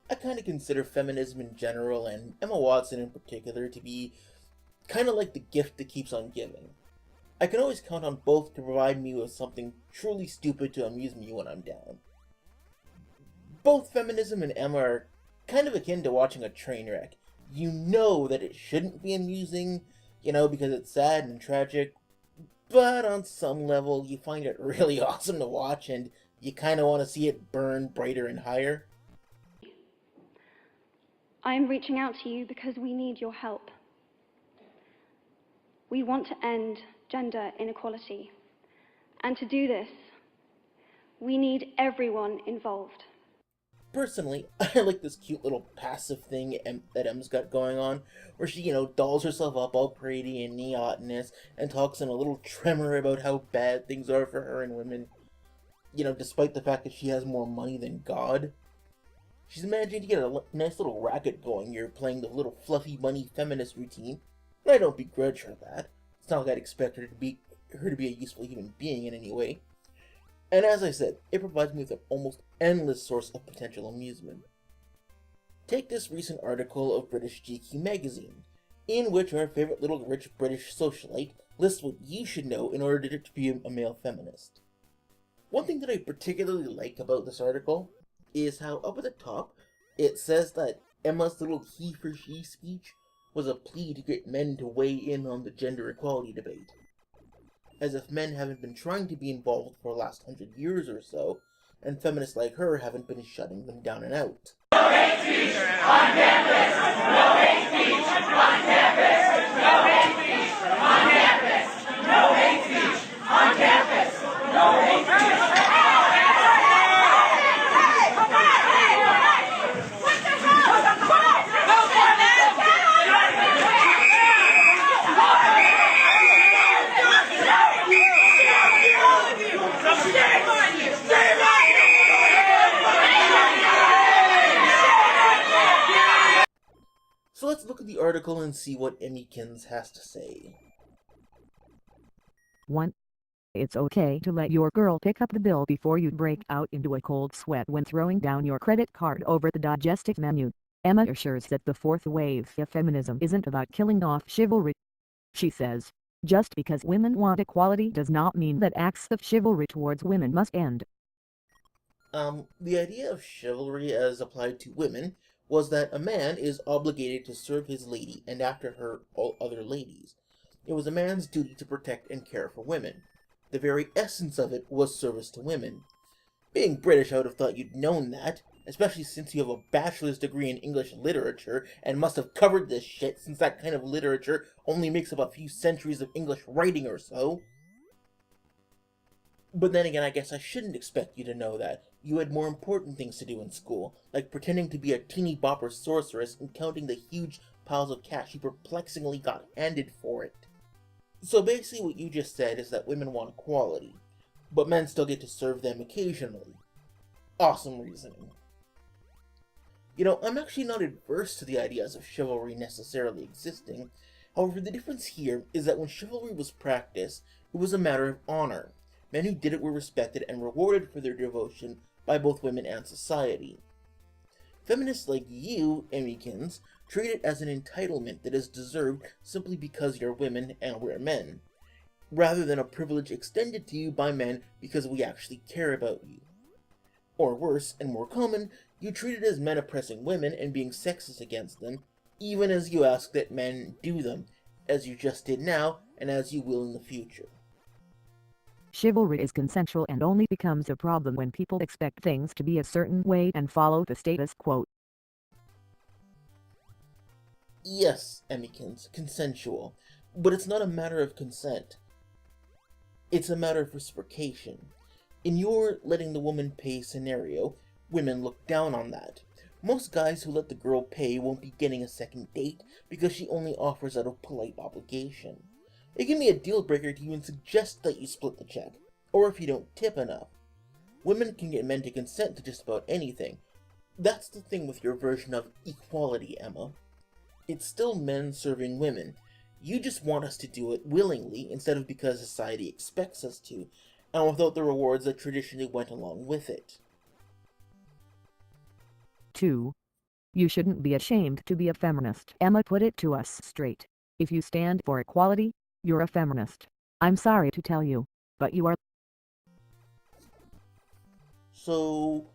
I kind of consider feminism in general, and Emma Watson in particular, to be kind of like the gift that keeps on giving. I can always count on both to provide me with something truly stupid to amuse me when I'm down. Both feminism and Emma are kind of akin to watching a train wreck. You know that it shouldn't be amusing, because it's sad and tragic, but on some level you find it really awesome to watch and you kind of want to see it burn brighter and higher. I am reaching out to you because we need your help. We want to end gender inequality. And to do this, we need everyone involved. Personally, I like this cute little passive thing that Em's got going on, where she, dolls herself up all pretty and neotenous, and talks in a little tremor about how bad things are for her and women, despite the fact that she has more money than God. She's managing to get a nice little racket going here, playing the little fluffy bunny feminist routine, and I don't begrudge her that. It's not like I'd expect her to be a useful human being in any way. And as I said, it provides me with an almost endless source of potential amusement. Take this recent article of British GQ magazine, in which our favorite little rich British socialite lists what you should know in order to be a male feminist. One thing that I particularly like about this article is how up at the top it says that Emma's little he for she speech was a plea to get men to weigh in on the gender equality debate. As if men haven't been trying to be involved for the last 100 years or so, and feminists like her haven't been shutting them down and out. No hate speech on campus! No hate speech on campus! No hate speech on campus! No hate speech on campus! No hate speech! So let's look at the article and see what Emmykins has to say. 1. It's okay to let your girl pick up the bill before you break out into a cold sweat when throwing down your credit card over the digestive menu. Emma assures that the fourth wave of feminism isn't about killing off chivalry. She says, just because women want equality does not mean that acts of chivalry towards women must end. The idea of chivalry as applied to women was that a man is obligated to serve his lady and after her all other ladies. It was a man's duty to protect and care for women. The very essence of it was service to women. Being British, I would have thought you'd known that, especially since you have a bachelor's degree in English literature and must have covered this shit since that kind of literature only makes up a few centuries of English writing or so. But then again, I guess I shouldn't expect you to know that. You had more important things to do in school, like pretending to be a teeny bopper sorceress and counting the huge piles of cash you perplexingly got handed for it. So basically what you just said is that women want equality, but men still get to serve them occasionally. Awesome reasoning. I'm actually not adverse to the ideas of chivalry necessarily existing. However, the difference here is that when chivalry was practiced, it was a matter of honor. Men who did it were respected and rewarded for their devotion by both women and society. Feminists like you, Emmykins, treat it as an entitlement that is deserved simply because you're women and we're men, rather than a privilege extended to you by men because we actually care about you. Or worse, and more common, you treat it as men oppressing women and being sexist against them, even as you ask that men do them, as you just did now, and as you will in the future. Chivalry is consensual and only becomes a problem when people expect things to be a certain way and follow the status quo. Yes, Emmykins, consensual, but it's not a matter of consent. It's a matter of reciprocation. In your letting the woman pay scenario, women look down on that. Most guys who let the girl pay won't be getting a second date because she only offers out of polite obligation. It can be a deal breaker to even suggest that you split the check, or if you don't tip enough. Women can get men to consent to just about anything. That's the thing with your version of equality, Emma. It's still men serving women. You just want us to do it willingly instead of because society expects us to, and without the rewards that traditionally went along with it. 2. You shouldn't be ashamed to be a feminist. Emma put it to us straight. If you stand for equality, you're a feminist. I'm sorry to tell you, but you are. So,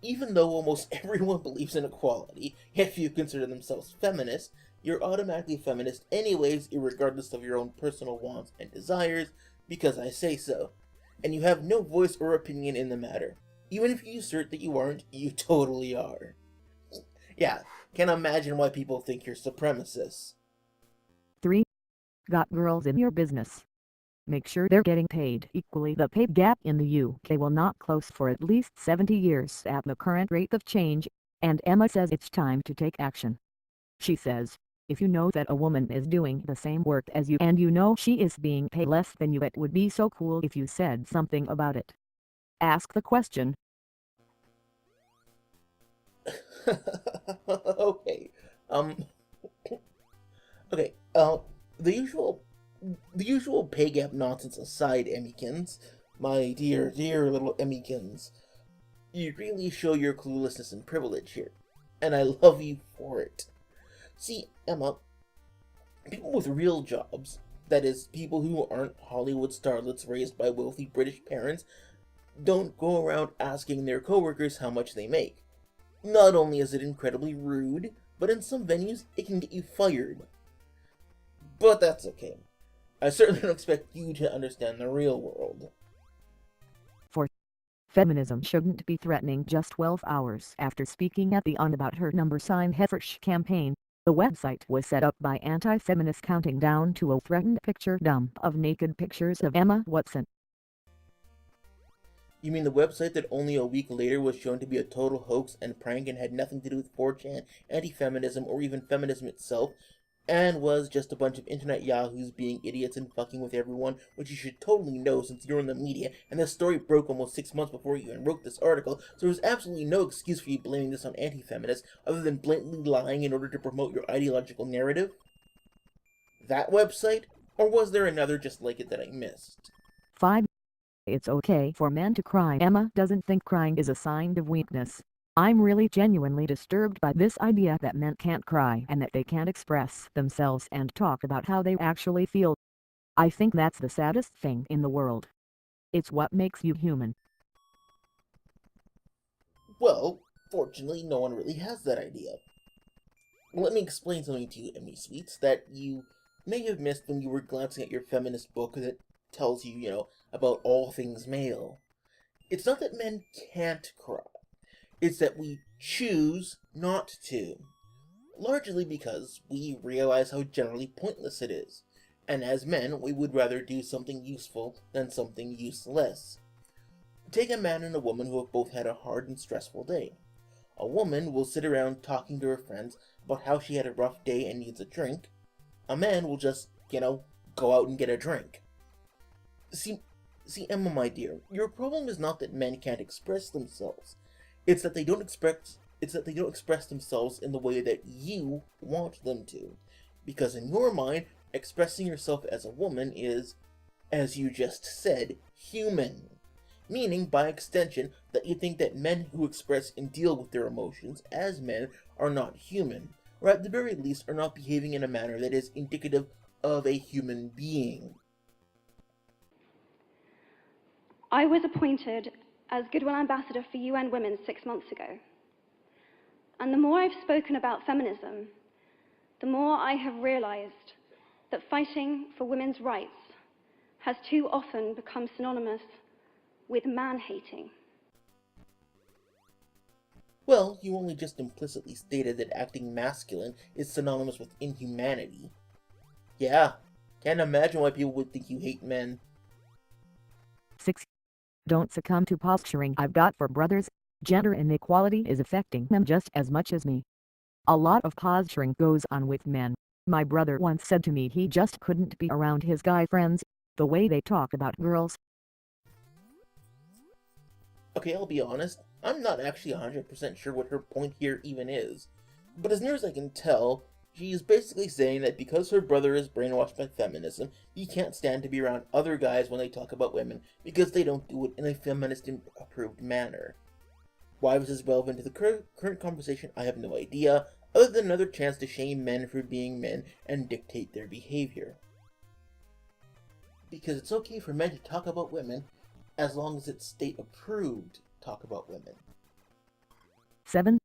even though almost everyone believes in equality, if you consider themselves feminist, you're automatically feminist anyways, irregardless of your own personal wants and desires, because I say so. And you have no voice or opinion in the matter. Even if you assert that you aren't, you totally are. Yeah, can't imagine why people think you're supremacists. 3. Got girls in your business. Make sure they're getting paid equally. The pay gap in the UK will not close for at least 70 years at the current rate of change, and Emma says it's time to take action. She says, if you know that a woman is doing the same work as you and you know she is being paid less than you, it would be so cool if you said something about it. Ask the question. Okay, okay, the usual pay gap nonsense aside, Emmykins, my dear little Emmykins, you really show your cluelessness and privilege here, and I love you for it. See, Emma, people with real jobs, that is, people who aren't Hollywood starlets raised by wealthy British parents, don't go around asking their coworkers how much they make. Not only is it incredibly rude, but in some venues, it can get you fired. But that's okay. I certainly don't expect you to understand the real world. 4. Feminism shouldn't be threatening. Just 12 hours after speaking at the On About Her Heifersch campaign, the website was set up by anti-feminists counting down to a threatened picture dump of naked pictures of Emma Watson. You mean the website that only a week later was shown to be a total hoax and prank and had nothing to do with 4chan, anti-feminism, or even feminism itself, and was just a bunch of internet yahoos being idiots and fucking with everyone, which you should totally know since you're in the media, and this story broke almost 6 months before you even wrote this article, so there's absolutely no excuse for you blaming this on anti-feminists, other than blatantly lying in order to promote your ideological narrative? That website? Or was there another just like it that I missed? 5. It's okay for men to cry. Emma doesn't think crying is a sign of weakness. I'm really genuinely disturbed by this idea that men can't cry and that they can't express themselves and talk about how they actually feel. I think that's the saddest thing in the world. It's what makes you human. Well, fortunately, no one really has that idea. Let me explain something to you, Emmy Sweets, that you may have missed when you were glancing at your feminist book that tells you, about all things male. It's not that men can't cry. It's that we choose not to. Largely because we realize how generally pointless it is. And as men, we would rather do something useful than something useless. Take a man and a woman who have both had a hard and stressful day. A woman will sit around talking to her friends about how she had a rough day and needs a drink. A man will just, go out and get a drink. See, Emma, my dear, your problem is not that men can't express themselves. It's that they don't express themselves in the way that you want them to. Because in your mind, expressing yourself as a woman is, as you just said, human. Meaning, by extension, that you think that men who express and deal with their emotions as men are not human, or at the very least are not behaving in a manner that is indicative of a human being. I was appointed as Goodwill Ambassador for UN Women 6 months ago. And the more I've spoken about feminism, the more I have realized that fighting for women's rights has too often become synonymous with man-hating. Well, you only just implicitly stated that acting masculine is synonymous with inhumanity. Yeah, can't imagine why people would think you hate men. 6. Don't succumb to posturing I've got for brothers. Gender inequality is affecting them just as much as me. A lot of posturing goes on with men. My brother once said to me he just couldn't be around his guy friends, the way they talk about girls. Okay, I'll be honest, I'm not actually 100% sure what her point here even is. But as near as I can tell, she is basically saying that because her brother is brainwashed by feminism, he can't stand to be around other guys when they talk about women because they don't do it in a feminist-approved manner. Why this is relevant to the current conversation, I have no idea, other than another chance to shame men for being men and dictate their behavior. Because it's okay for men to talk about women, as long as it's state-approved talk about women. 7.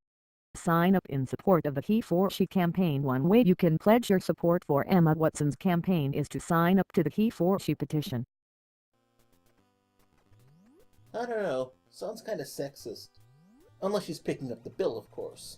Sign up in support of the He For She campaign. One way you can pledge your support for Emma Watson's campaign is to sign up to the He For She petition. I don't know, sounds kinda sexist. Unless she's picking up the bill, of course.